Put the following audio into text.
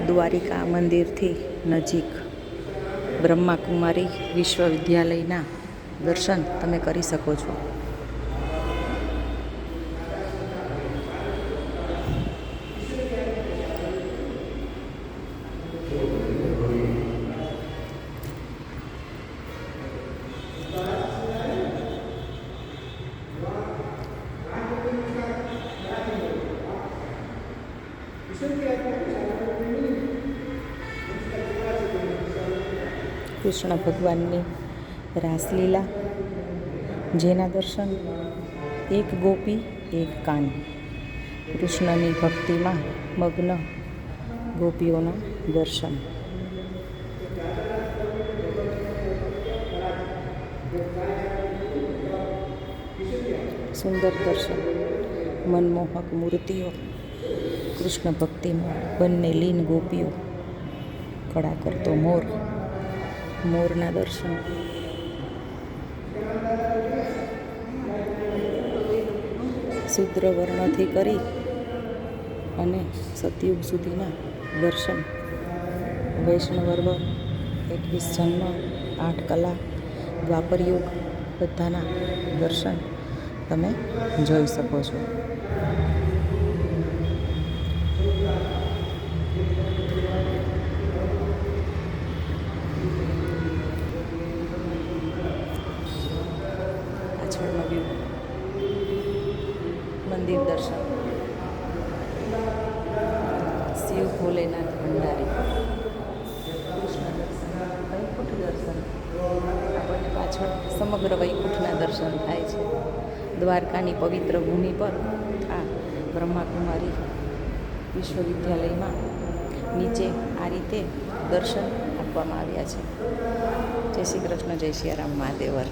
દ્વારિકા મંદિરથી નજીક બ્રહ્માકુમારી વિશ્વવિદ્યાલયના દર્શન તમે કરી શકો છો. કૃષ્ણ ભગવાનની રાસલીલા, જેના દર્શન, એક ગોપી એક કાન. કૃષ્ણની ભક્તિમાં મગ્ન ગોપીઓના દર્શન. સુંદર દર્શન, મનમોહક મૂર્તિઓ, કૃષ્ણ ભક્તિમાં બંને લીન ગોપીઓ, કળા કરતો મોર, મોરના દર્શન. શુદ્ર વર્ણથી કરી અને સતયુગ સુધીના દર્શન. વૈષ્ણવર્ગ 21 જન્મ, 8 કલા, દ્વાપરયુગ બધાના દર્શન તમે જોઈ શકો છો. પાછળનો વ્યૂ, મંદિર દર્શન, શિવ ભોલેનાથ ભંડારી, કૃષ્ણ દર્શન, વૈકુંઠ દર્શન. આપણને પાછળ સમગ્ર વૈકુંઠના દર્શન થાય છે. દ્વારકાની પવિત્ર ભૂમિ પર આ બ્રહ્માકુમારી વિશ્વવિદ્યાલયમાં નીચે આ રીતે દર્શન આપવામાં આવ્યા છે. જય શ્રી કૃષ્ણ, જય સિયારામ, મહાદેવર.